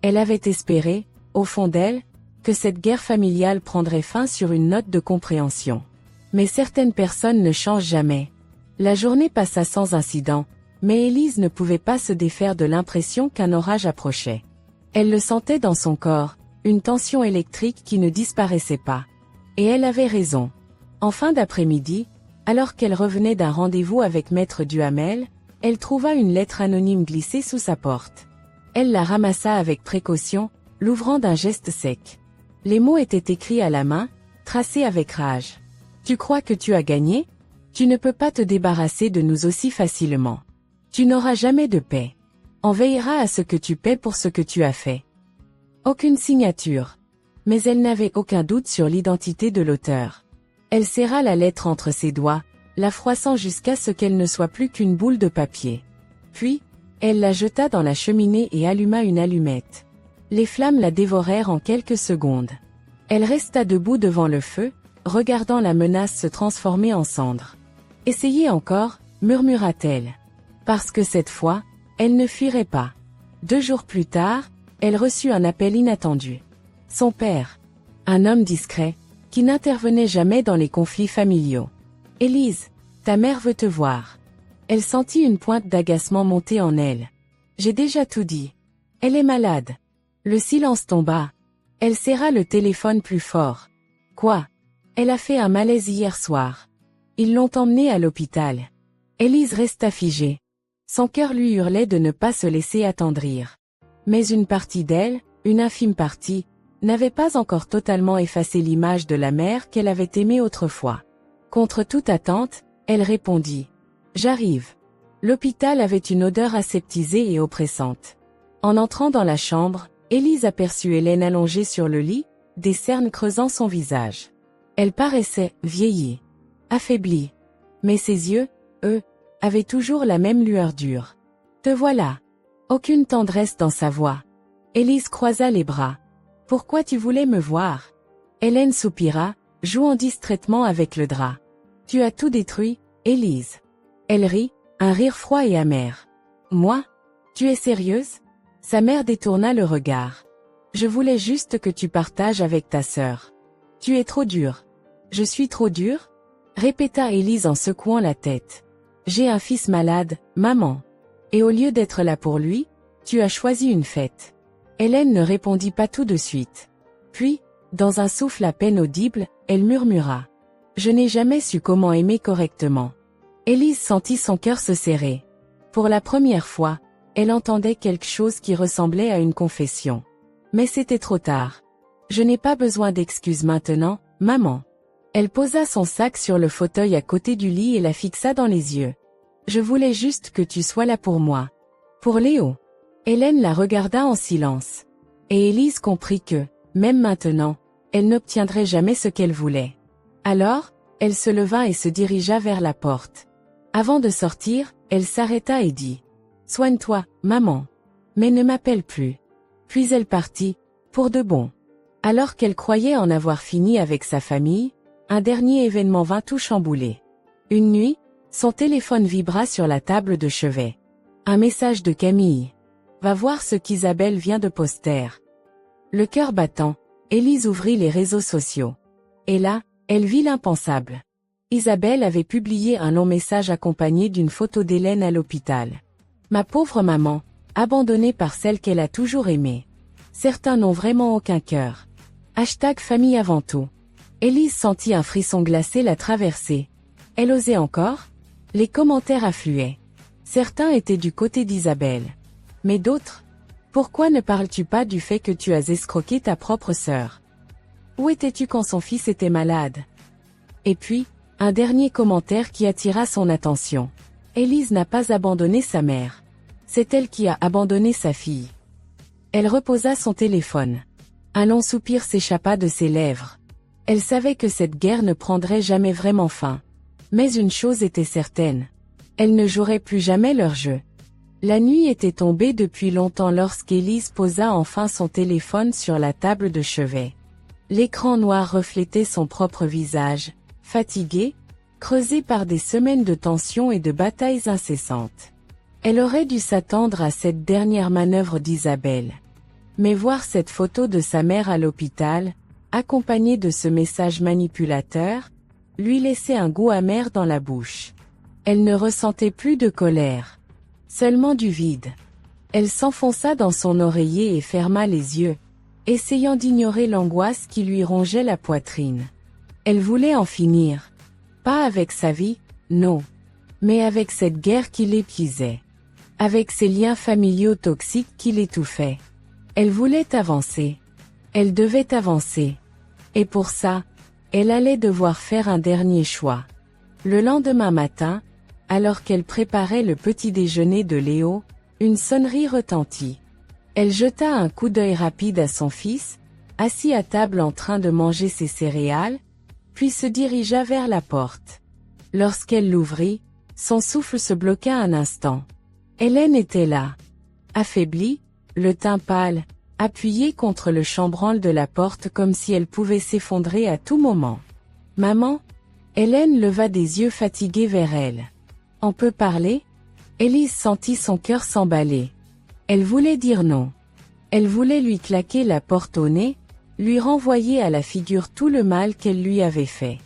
Elle avait espéré, au fond d'elle, que cette guerre familiale prendrait fin sur une note de compréhension. Mais certaines personnes ne changent jamais. La journée passa sans incident, mais Élise ne pouvait pas se défaire de l'impression qu'un orage approchait. Elle le sentait dans son corps, une tension électrique qui ne disparaissait pas. Et elle avait raison. En fin d'après-midi, alors qu'elle revenait d'un rendez-vous avec Maître Duhamel, elle trouva une lettre anonyme glissée sous sa porte. Elle la ramassa avec précaution, l'ouvrant d'un geste sec. Les mots étaient écrits à la main, tracés avec rage. « Tu crois que tu as gagné ? Tu ne peux pas te débarrasser de nous aussi facilement. Tu n'auras jamais de paix. On veillera à ce que tu paies pour ce que tu as fait. » Aucune signature. Mais elle n'avait aucun doute sur l'identité de l'auteur. Elle serra la lettre entre ses doigts, la froissant jusqu'à ce qu'elle ne soit plus qu'une boule de papier. Puis, Elle la jeta dans la cheminée et alluma une allumette. Les flammes la dévorèrent en quelques secondes. Elle resta debout devant le feu, regardant la menace se transformer en cendres. « Essayez encore » murmura-t-elle. Parce que cette fois, elle ne fuirait pas. 2 jours plus tard, elle reçut un appel inattendu. Son père, un homme discret, qui n'intervenait jamais dans les conflits familiaux. « Élise, ta mère veut te voir. » Elle sentit une pointe d'agacement monter en elle. « J'ai déjà tout dit. Elle est malade. » Le silence tomba. Elle serra le téléphone plus fort. « Quoi ? Elle a fait un malaise hier soir. Ils l'ont emmenée à l'hôpital. » Élise resta figée. Son cœur lui hurlait de ne pas se laisser attendrir. Mais une partie d'elle, une infime partie, n'avait pas encore totalement effacé l'image de la mère qu'elle avait aimée autrefois. Contre toute attente, elle répondit. « J'arrive. » L'hôpital avait une odeur aseptisée et oppressante. En entrant dans la chambre, Élise aperçut Hélène allongée sur le lit, des cernes creusant son visage. Elle paraissait vieillie, affaiblie. Mais ses yeux, eux, avaient toujours la même lueur dure. « Te voilà. » Aucune tendresse dans sa voix. Élise croisa les bras. « Pourquoi tu voulais me voir ?» Hélène soupira, jouant distraitement avec le drap. « Tu as tout détruit, Élise. » Elle rit, un rire froid et amer. « Moi ? Tu es sérieuse ?» Sa mère détourna le regard. « Je voulais juste que tu partages avec ta sœur. »« Tu es trop dure. »« Je suis trop dure ?» répéta Élise en secouant la tête. « J'ai un fils malade, maman. Et au lieu d'être là pour lui, tu as choisi une fête. » Hélène ne répondit pas tout de suite. Puis, dans un souffle à peine audible, elle murmura. « Je n'ai jamais su comment aimer correctement. » Élise sentit son cœur se serrer. Pour la première fois, elle entendait quelque chose qui ressemblait à une confession. Mais c'était trop tard. « Je n'ai pas besoin d'excuses maintenant, maman. » Elle posa son sac sur le fauteuil à côté du lit et la fixa dans les yeux. « Je voulais juste que tu sois là pour moi. Pour Léo. » Hélène la regarda en silence. Et Élise comprit que, même maintenant, elle n'obtiendrait jamais ce qu'elle voulait. Alors, elle se leva et se dirigea vers la porte. Avant de sortir, elle s'arrêta et dit « Soigne-toi, maman. Mais ne m'appelle plus. » Puis elle partit, pour de bon. Alors qu'elle croyait en avoir fini avec sa famille, un dernier événement vint tout chambouler. Une nuit, son téléphone vibra sur la table de chevet. Un message de Camille. « Va voir ce qu'Isabelle vient de poster. » Le cœur battant, Élise ouvrit les réseaux sociaux. Et là, elle vit l'impensable. Isabelle avait publié un long message accompagné d'une photo d'Hélène à l'hôpital. « Ma pauvre maman, abandonnée par celle qu'elle a toujours aimée. Certains n'ont vraiment aucun cœur. Hashtag famille avant tout. » Élise sentit un frisson glacé la traverser. Elle osait encore ? Les commentaires affluaient. Certains étaient du côté d'Isabelle. Mais d'autres ? Pourquoi ne parles-tu pas du fait que tu as escroqué ta propre sœur ? Où étais-tu quand son fils était malade ? Et puis, un dernier commentaire qui attira son attention. Élise n'a pas abandonné sa mère. C'est elle qui a abandonné sa fille. Elle reposa son téléphone. Un long soupir s'échappa de ses lèvres. Elle savait que cette guerre ne prendrait jamais vraiment fin. Mais une chose était certaine. Elle ne jouerait plus jamais leur jeu. La nuit était tombée depuis longtemps lorsqu'Élise posa enfin son téléphone sur la table de chevet. L'écran noir reflétait son propre visage, fatigué, creusé par des semaines de tensions et de batailles incessantes. Elle aurait dû s'attendre à cette dernière manœuvre d'Isabelle. Mais voir cette photo de sa mère à l'hôpital, accompagnée de ce message manipulateur, lui laissait un goût amer dans la bouche. Elle ne ressentait plus de colère. Seulement du vide. Elle s'enfonça dans son oreiller et ferma les yeux, essayant d'ignorer l'angoisse qui lui rongeait la poitrine. Elle voulait en finir. Pas avec sa vie, non. Mais avec cette guerre qui l'épuisait. Avec ces liens familiaux toxiques qui l'étouffaient. Elle voulait avancer. Elle devait avancer. Et pour ça, elle allait devoir faire un dernier choix. Le lendemain matin, alors qu'elle préparait le petit déjeuner de Léo, une sonnerie retentit. Elle jeta un coup d'œil rapide à son fils, assis à table en train de manger ses céréales, puis se dirigea vers la porte. Lorsqu'elle l'ouvrit, son souffle se bloqua un instant. Hélène était là. Affaiblie, le teint pâle, appuyée contre le chambranle de la porte comme si elle pouvait s'effondrer à tout moment. « Maman ?» Hélène leva des yeux fatigués vers elle. « On peut parler ?» Élise sentit son cœur s'emballer. Elle voulait dire non. Elle voulait lui claquer la porte au nez, lui renvoyer à la figure tout le mal qu'elle lui avait fait.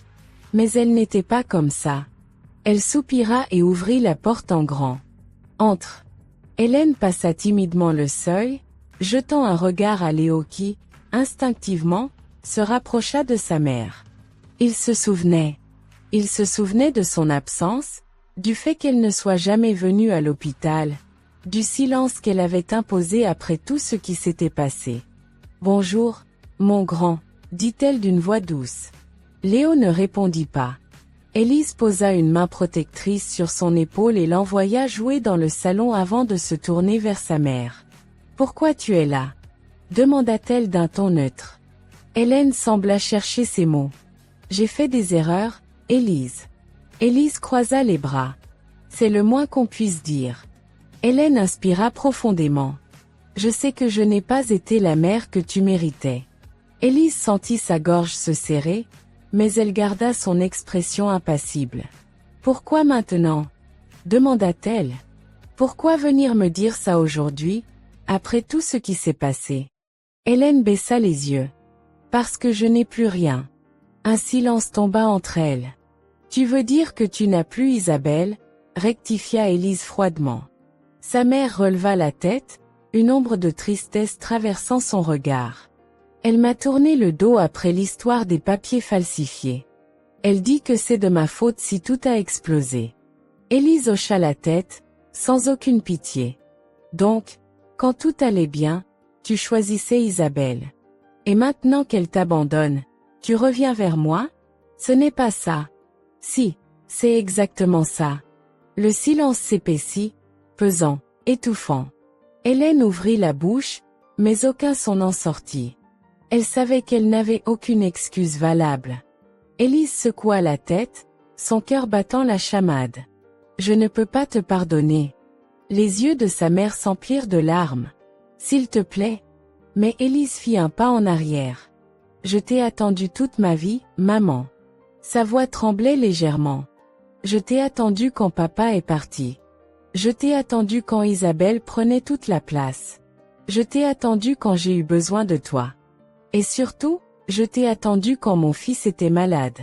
Mais elle n'était pas comme ça. Elle soupira et ouvrit la porte en grand. « Entre !» Hélène passa timidement le seuil, jetant un regard à Léo qui, instinctivement, se rapprocha de sa mère. Il se souvenait. Il se souvenait de son absence, du fait qu'elle ne soit jamais venue à l'hôpital, du silence qu'elle avait imposé après tout ce qui s'était passé. « Bonjour, mon grand », dit-elle d'une voix douce. Léo ne répondit pas. Élise posa une main protectrice sur son épaule et l'envoya jouer dans le salon avant de se tourner vers sa mère. « Pourquoi tu es là ?» demanda-t-elle d'un ton neutre. Hélène sembla chercher ses mots. « J'ai fait des erreurs, Élise. » Élise croisa les bras. « C'est le moins qu'on puisse dire. » Hélène inspira profondément. « Je sais que je n'ai pas été la mère que tu méritais. » Élise sentit sa gorge se serrer, mais elle garda son expression impassible. « Pourquoi maintenant ?» demanda-t-elle. « Pourquoi venir me dire ça aujourd'hui, après tout ce qui s'est passé ?» Hélène baissa les yeux. « Parce que je n'ai plus rien. » Un silence tomba entre elles. « Tu veux dire que tu n'as plus Isabelle ?» rectifia Élise froidement. Sa mère releva la tête, une ombre de tristesse traversant son regard. Elle m'a tourné le dos après l'histoire des papiers falsifiés. Elle dit que c'est de ma faute si tout a explosé. Élise hocha la tête, sans aucune pitié. Donc, quand tout allait bien, tu choisissais Isabelle. Et maintenant qu'elle t'abandonne, tu reviens vers moi? Ce n'est pas ça. Si, c'est exactement ça. Le silence s'épaissit, pesant, étouffant. Hélène ouvrit la bouche, mais aucun son n'en sortit. Elle savait qu'elle n'avait aucune excuse valable. Élise secoua la tête, son cœur battant la chamade. « Je ne peux pas te pardonner. » Les yeux de sa mère s'emplirent de larmes. « S'il te plaît. » Mais Élise fit un pas en arrière. « Je t'ai attendu toute ma vie, maman. » Sa voix tremblait légèrement. « Je t'ai attendu quand papa est parti. Je t'ai attendu quand Isabelle prenait toute la place. Je t'ai attendu quand j'ai eu besoin de toi. Et surtout, je t'ai attendu quand mon fils était malade. »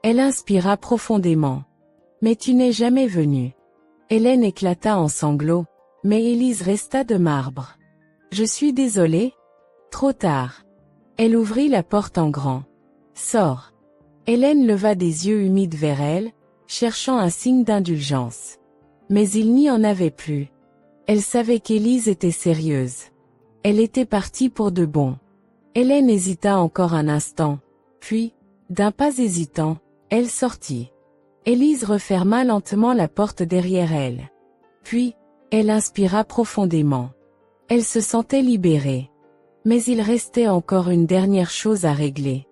Elle inspira profondément. « Mais tu n'es jamais venu. » Hélène éclata en sanglots, mais Élise resta de marbre. « Je suis désolée. » Trop tard. Elle ouvrit la porte en grand. « Sors. » Hélène leva des yeux humides vers elle, cherchant un signe d'indulgence. Mais il n'y en avait plus. Elle savait qu'Élise était sérieuse. Elle était partie pour de bon. Hélène hésita encore un instant, puis, d'un pas hésitant, elle sortit. Élise referma lentement la porte derrière elle. Puis, elle inspira profondément. Elle se sentait libérée. Mais il restait encore une dernière chose à régler.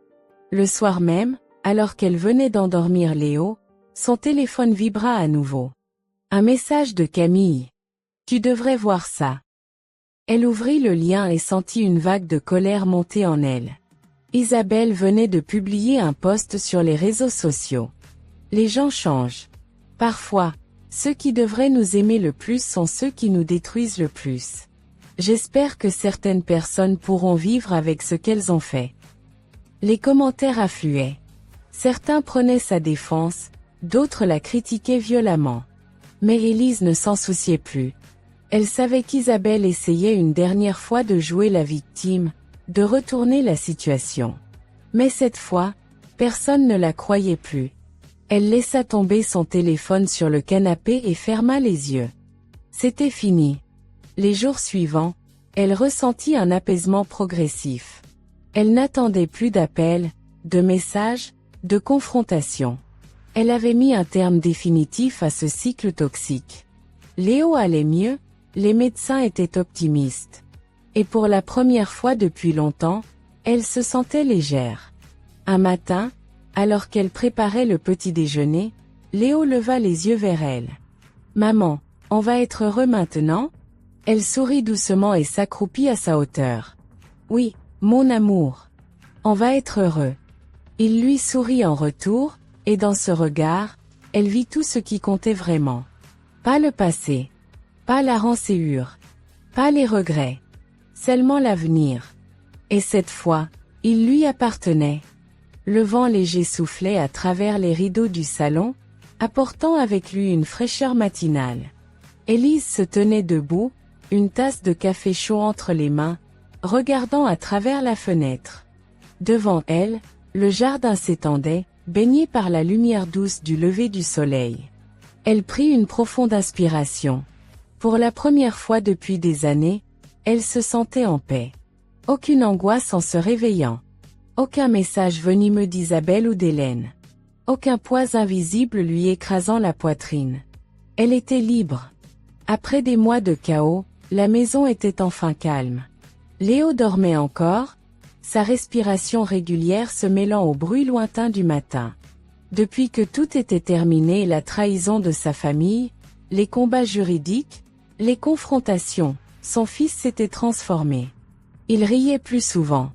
Le soir même, alors qu'elle venait d'endormir Léo, son téléphone vibra à nouveau. Un message de Camille. « Tu devrais voir ça. » Elle ouvrit le lien et sentit une vague de colère monter en elle. Isabelle venait de publier un post sur les réseaux sociaux. Les gens changent. Parfois, ceux qui devraient nous aimer le plus sont ceux qui nous détruisent le plus. J'espère que certaines personnes pourront vivre avec ce qu'elles ont fait. Les commentaires affluaient. Certains prenaient sa défense, d'autres la critiquaient violemment. Mais Élise ne s'en souciait plus. Elle savait qu'Isabelle essayait une dernière fois de jouer la victime, de retourner la situation. Mais cette fois, personne ne la croyait plus. Elle laissa tomber son téléphone sur le canapé et ferma les yeux. C'était fini. Les jours suivants, elle ressentit un apaisement progressif. Elle n'attendait plus d'appels, de messages, de confrontations. Elle avait mis un terme définitif à ce cycle toxique. Léo allait mieux, les médecins étaient optimistes. Et pour la première fois depuis longtemps, elle se sentait légère. Un matin, alors qu'elle préparait le petit déjeuner, Léo leva les yeux vers elle. « Maman, On va être heureux maintenant? Elle sourit doucement et s'accroupit à sa hauteur. Oui, mon amour. On va être heureux. Il lui sourit en retour, et dans ce regard, elle vit tout ce qui comptait vraiment. Pas le passé. Pas la rancœur. Pas les regrets. Seulement l'avenir. Et cette fois, il lui appartenait. Le vent léger soufflait à travers les rideaux du salon, apportant avec lui une fraîcheur matinale. Élise se tenait debout, une tasse de café chaud entre les mains, regardant à travers la fenêtre. Devant elle, le jardin s'étendait, baigné par la lumière douce du lever du soleil. Elle prit une profonde inspiration. Pour la première fois depuis des années, elle se sentait en paix. Aucune angoisse en se réveillant. Aucun message venimeux d'Isabelle ou d'Hélène. Aucun poids invisible lui écrasant la poitrine. Elle était libre. Après des mois de chaos, la maison était enfin calme. Léo dormait encore, sa respiration régulière se mêlant au bruit lointain du matin. Depuis que tout était terminé, la trahison de sa famille, les combats juridiques, les confrontations, son fils s'était transformé. Il riait plus souvent.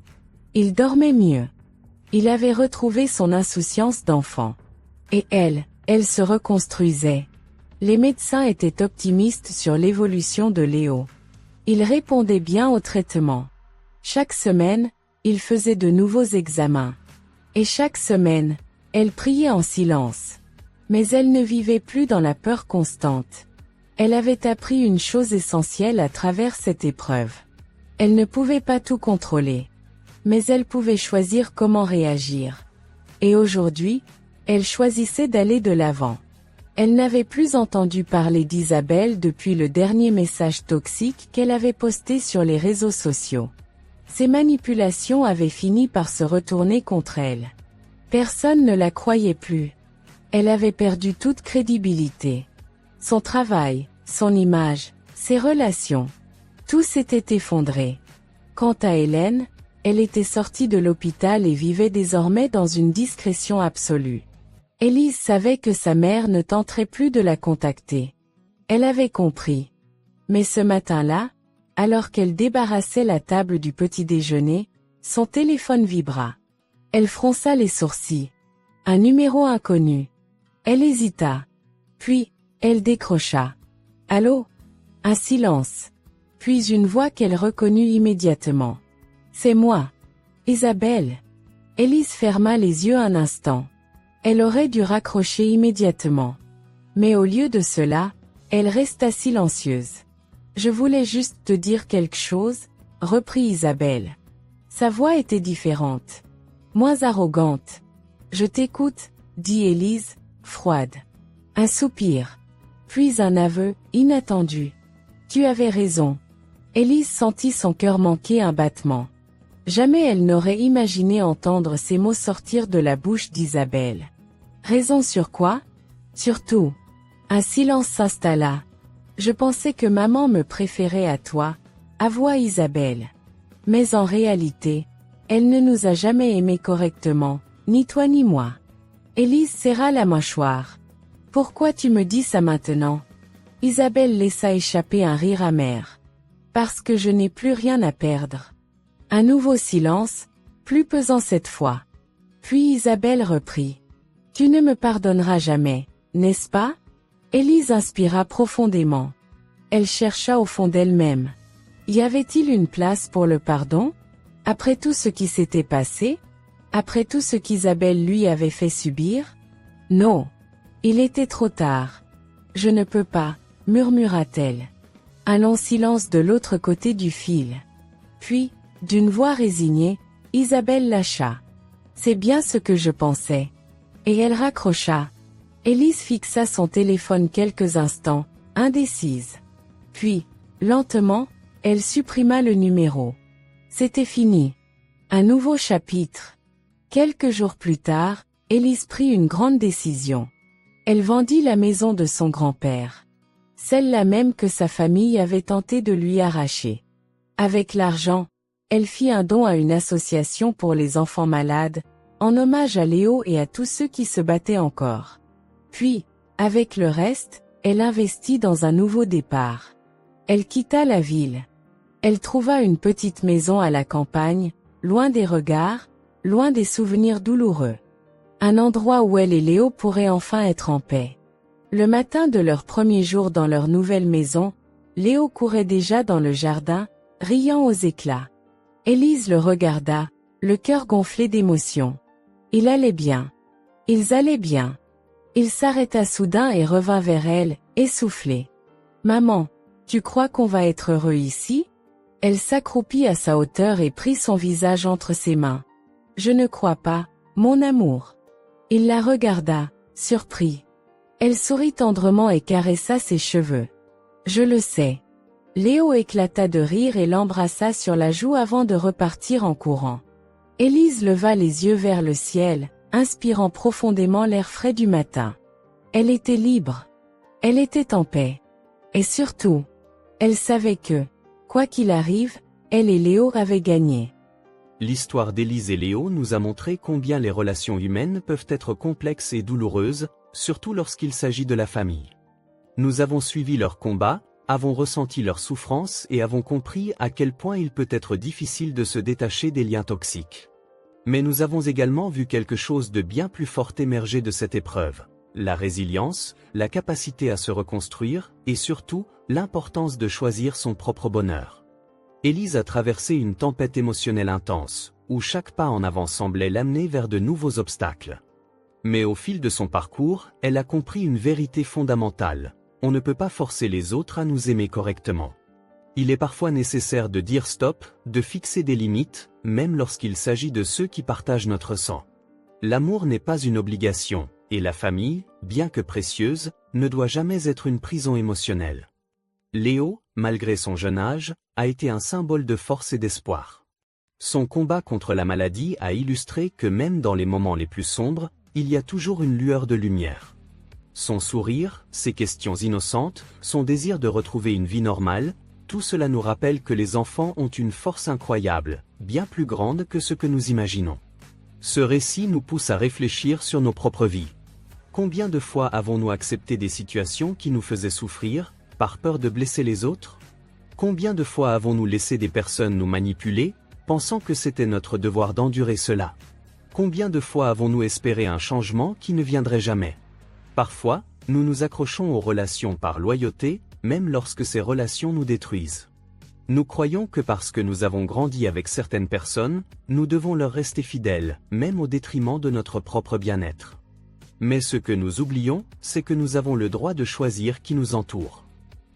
Il dormait mieux. Il avait retrouvé son insouciance d'enfant. Et elle se reconstruisait. Les médecins étaient optimistes sur l'évolution de Léo. Il répondait bien au traitement. Chaque semaine, il faisait de nouveaux examens. Et chaque semaine, elle priait en silence. Mais elle ne vivait plus dans la peur constante. Elle avait appris une chose essentielle à travers cette épreuve. Elle ne pouvait pas tout contrôler. Mais elle pouvait choisir comment réagir. Et aujourd'hui, elle choisissait d'aller de l'avant. Elle n'avait plus entendu parler d'Isabelle depuis le dernier message toxique qu'elle avait posté sur les réseaux sociaux. Ses manipulations avaient fini par se retourner contre elle. Personne ne la croyait plus. Elle avait perdu toute crédibilité. Son travail, son image, ses relations. Tout s'était effondré. Quant à Hélène, elle était sortie de l'hôpital et vivait désormais dans une discrétion absolue. Élise savait que sa mère ne tenterait plus de la contacter. Elle avait compris. Mais ce matin-là, alors qu'elle débarrassait la table du petit déjeuner, son téléphone vibra. Elle fronça les sourcils. Un numéro inconnu. Elle hésita. Puis, elle décrocha. Allô? Un silence. Puis une voix qu'elle reconnut immédiatement. C'est moi. Isabelle. Élise ferma les yeux un instant. Elle aurait dû raccrocher immédiatement. Mais au lieu de cela, elle resta silencieuse. Je voulais juste te dire quelque chose, reprit Isabelle. Sa voix était différente. Moins arrogante. Je t'écoute, dit Élise, froide. Un soupir. Puis un aveu, inattendu. Tu avais raison. Élise sentit son cœur manquer un battement. Jamais elle n'aurait imaginé entendre ces mots sortir de la bouche d'Isabelle. Raison sur quoi? Surtout. Un silence s'installa. Je pensais que maman me préférait à toi, avoua Isabelle. Mais en réalité, elle ne nous a jamais aimés correctement, ni toi ni moi. Élise serra la mâchoire. Pourquoi tu me dis ça maintenant? Isabelle laissa échapper un rire amer. Parce que je n'ai plus rien à perdre. Un nouveau silence, plus pesant cette fois. Puis Isabelle reprit. Tu ne me pardonneras jamais, n'est-ce pas? Élise inspira profondément. Elle chercha au fond d'elle-même. Y avait-il une place pour le pardon? Après tout ce qui s'était passé? Après tout ce qu'Isabelle lui avait fait subir? Non. Il était trop tard. Je ne peux pas, murmura-t-elle. Un long silence de l'autre côté du fil. Puis, d'une voix résignée, Isabelle lâcha. C'est bien ce que je pensais. Et elle raccrocha. Élise fixa son téléphone quelques instants, indécise. Puis, lentement, elle supprima le numéro. C'était fini. Un nouveau chapitre. Quelques jours plus tard, Élise prit une grande décision. Elle vendit la maison de son grand-père. Celle-là même que sa famille avait tenté de lui arracher. Avec l'argent, elle fit un don à une association pour les enfants malades, en hommage à Léo et à tous ceux qui se battaient encore. Puis, avec le reste, Elle investit dans un nouveau départ. Elle quitta la ville. Elle trouva une petite maison à la campagne, loin des regards, loin des souvenirs douloureux. Un endroit où elle et Léo pourraient enfin être en paix. Le matin de leur premier jour dans leur nouvelle maison, Léo courait déjà dans le jardin, riant aux éclats. Élise le regarda, le cœur gonflé d'émotion. Il allait bien. Ils allaient bien. Il s'arrêta soudain et revint vers elle, essoufflé. « Maman, tu crois qu'on va être heureux ici ?» Elle s'accroupit à sa hauteur et prit son visage entre ses mains. « Je ne crois pas, mon amour. » Il la regarda, surpris. Elle sourit tendrement et caressa ses cheveux. « Je le sais. » Léo éclata de rire et l'embrassa sur la joue avant de repartir en courant. Élise leva les yeux vers le ciel, inspirant profondément l'air frais du matin. Elle était libre. Elle était en paix. Et surtout, elle savait que, quoi qu'il arrive, elle et Léo avaient gagné. L'histoire d'Élise et Léo nous a montré combien les relations humaines peuvent être complexes et douloureuses, surtout lorsqu'il s'agit de la famille. Nous avons suivi leur combat, avons ressenti leur souffrance et avons compris à quel point il peut être difficile de se détacher des liens toxiques. Mais nous avons également vu quelque chose de bien plus fort émerger de cette épreuve. La résilience, la capacité à se reconstruire, et surtout, l'importance de choisir son propre bonheur. Élise a traversé une tempête émotionnelle intense, où chaque pas en avant semblait l'amener vers de nouveaux obstacles. Mais au fil de son parcours, elle a compris une vérité fondamentale. On ne peut pas forcer les autres à nous aimer correctement. Il est parfois nécessaire de dire stop, de fixer des limites, même lorsqu'il s'agit de ceux qui partagent notre sang. L'amour n'est pas une obligation, et la famille, bien que précieuse, ne doit jamais être une prison émotionnelle. Léo, malgré son jeune âge, a été un symbole de force et d'espoir. Son combat contre la maladie a illustré que même dans les moments les plus sombres, il y a toujours une lueur de lumière. Son sourire, ses questions innocentes, son désir de retrouver une vie normale, tout cela nous rappelle que les enfants ont une force incroyable, bien plus grande que ce que nous imaginons. Ce récit nous pousse à réfléchir sur nos propres vies. Combien de fois avons-nous accepté des situations qui nous faisaient souffrir, par peur de blesser les autres? Combien de fois avons-nous laissé des personnes nous manipuler, pensant que c'était notre devoir d'endurer cela? Combien de fois avons-nous espéré un changement qui ne viendrait jamais? Parfois, nous nous accrochons aux relations par loyauté, même lorsque ces relations nous détruisent. Nous croyons que parce que nous avons grandi avec certaines personnes, nous devons leur rester fidèles, même au détriment de notre propre bien-être. Mais ce que nous oublions, c'est que nous avons le droit de choisir qui nous entoure.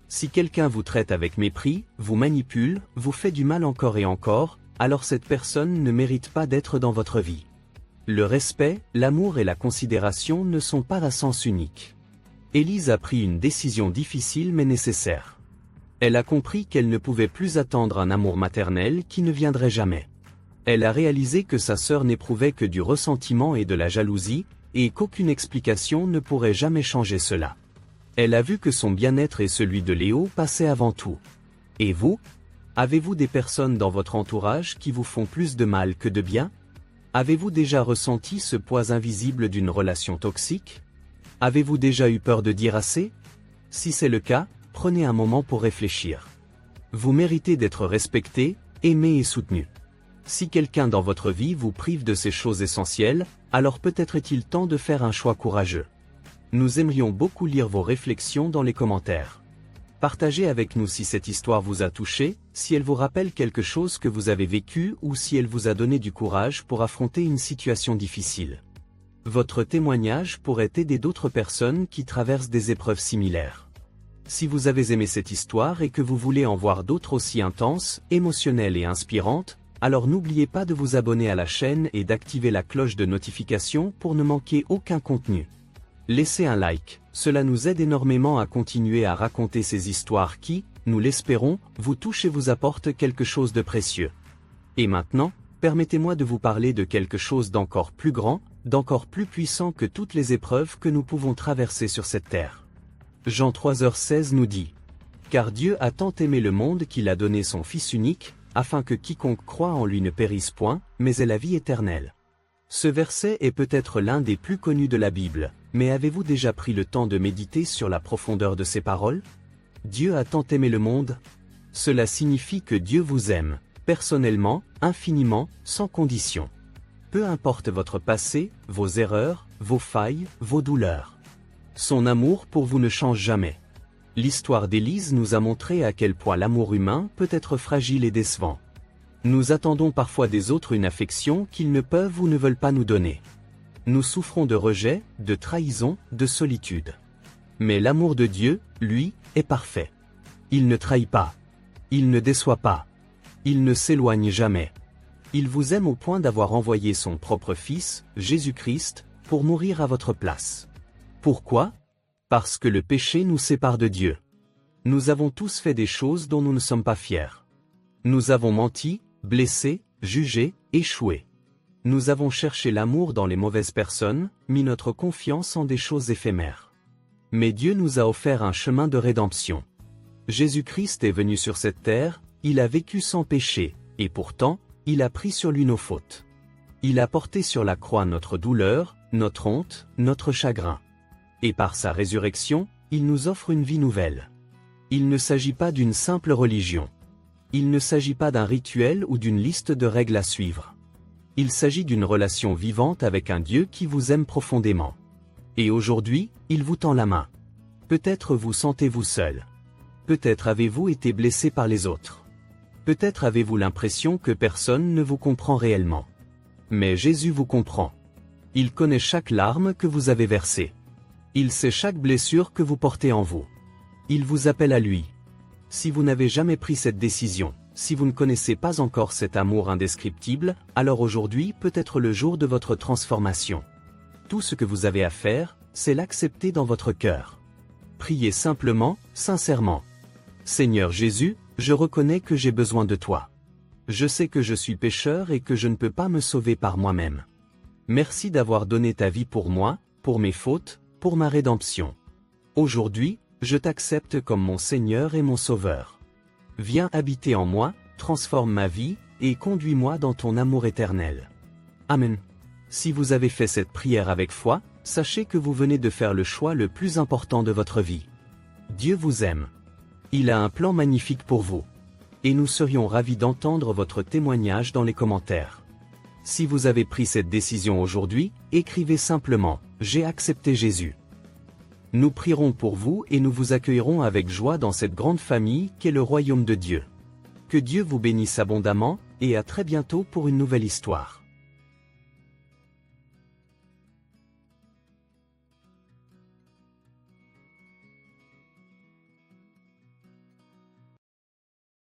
Si quelqu'un vous traite avec mépris, vous manipule, vous fait du mal encore et encore, alors cette personne ne mérite pas d'être dans votre vie. Le respect, l'amour et la considération ne sont pas à sens unique. Élise a pris une décision difficile mais nécessaire. Elle a compris qu'elle ne pouvait plus attendre un amour maternel qui ne viendrait jamais. Elle a réalisé que sa sœur n'éprouvait que du ressentiment et de la jalousie, et qu'aucune explication ne pourrait jamais changer cela. Elle a vu que son bien-être et celui de Léo passaient avant tout. Et vous? Avez-vous des personnes dans votre entourage qui vous font plus de mal que de bien? Avez-vous déjà ressenti ce poids invisible d'une relation toxique? Avez-vous déjà eu peur de dire assez? Si c'est le cas, prenez un moment pour réfléchir. Vous méritez d'être respecté, aimé et soutenu. Si quelqu'un dans votre vie vous prive de ces choses essentielles, alors peut-être est-il temps de faire un choix courageux. Nous aimerions beaucoup lire vos réflexions dans les commentaires. Partagez avec nous si cette histoire vous a touché, si elle vous rappelle quelque chose que vous avez vécu ou si elle vous a donné du courage pour affronter une situation difficile. Votre témoignage pourrait aider d'autres personnes qui traversent des épreuves similaires. Si vous avez aimé cette histoire et que vous voulez en voir d'autres aussi intenses, émotionnelles et inspirantes, alors n'oubliez pas de vous abonner à la chaîne et d'activer la cloche de notification pour ne manquer aucun contenu. Laissez un like, cela nous aide énormément à continuer à raconter ces histoires qui, nous l'espérons, vous touchent et vous apportent quelque chose de précieux. Et maintenant, permettez-moi de vous parler de quelque chose d'encore plus grand, d'encore plus puissant que toutes les épreuves que nous pouvons traverser sur cette terre. Jean 3h16 nous dit « Car Dieu a tant aimé le monde qu'il a donné son Fils unique, afin que quiconque croit en lui ne périsse point, mais ait la vie éternelle. » Ce verset est peut-être l'un des plus connus de la Bible, mais avez-vous déjà pris le temps de méditer sur la profondeur de ces paroles? Dieu a tant aimé le monde. Cela signifie que Dieu vous aime, personnellement, infiniment, sans condition. Peu importe votre passé, vos erreurs, vos failles, vos douleurs. Son amour pour vous ne change jamais. L'histoire d'Élise nous a montré à quel point l'amour humain peut être fragile et décevant. Nous attendons parfois des autres une affection qu'ils ne peuvent ou ne veulent pas nous donner. Nous souffrons de rejet, de trahison, de solitude. Mais l'amour de Dieu, lui, est parfait. Il ne trahit pas. Il ne déçoit pas. Il ne s'éloigne jamais. Il vous aime au point d'avoir envoyé son propre Fils, Jésus-Christ, pour mourir à votre place. Pourquoi? Parce que le péché nous sépare de Dieu. Nous avons tous fait des choses dont nous ne sommes pas fiers. Nous avons menti, blessé, jugé, échoué. Nous avons cherché l'amour dans les mauvaises personnes, mis notre confiance en des choses éphémères. Mais Dieu nous a offert un chemin de rédemption. Jésus-Christ est venu sur cette terre, il a vécu sans péché, et pourtant, il a pris sur lui nos fautes. Il a porté sur la croix notre douleur, notre honte, notre chagrin. Et par sa résurrection, il nous offre une vie nouvelle. Il ne s'agit pas d'une simple religion. Il ne s'agit pas d'un rituel ou d'une liste de règles à suivre. Il s'agit d'une relation vivante avec un Dieu qui vous aime profondément. Et aujourd'hui, il vous tend la main. Peut-être vous sentez-vous seul. Peut-être avez-vous été blessé par les autres. Peut-être avez-vous l'impression que personne ne vous comprend réellement. Mais Jésus vous comprend. Il connaît chaque larme que vous avez versée. Il sait chaque blessure que vous portez en vous. Il vous appelle à lui. Si vous n'avez jamais pris cette décision, si vous ne connaissez pas encore cet amour indescriptible, alors aujourd'hui peut être le jour de votre transformation. Tout ce que vous avez à faire, c'est l'accepter dans votre cœur. Priez simplement, sincèrement. Seigneur Jésus, je reconnais que j'ai besoin de toi. Je sais que je suis pécheur et que je ne peux pas me sauver par moi-même. Merci d'avoir donné ta vie pour moi, pour mes fautes, pour ma rédemption. Aujourd'hui, je t'accepte comme mon Seigneur et mon Sauveur. Viens habiter en moi, transforme ma vie, et conduis-moi dans ton amour éternel. Amen. Si vous avez fait cette prière avec foi, sachez que vous venez de faire le choix le plus important de votre vie. Dieu vous aime. Il a un plan magnifique pour vous. Et nous serions ravis d'entendre votre témoignage dans les commentaires. Si vous avez pris cette décision aujourd'hui, écrivez simplement « J'ai accepté Jésus ». Nous prierons pour vous et nous vous accueillerons avec joie dans cette grande famille qu'est le royaume de Dieu. Que Dieu vous bénisse abondamment, et à très bientôt pour une nouvelle histoire.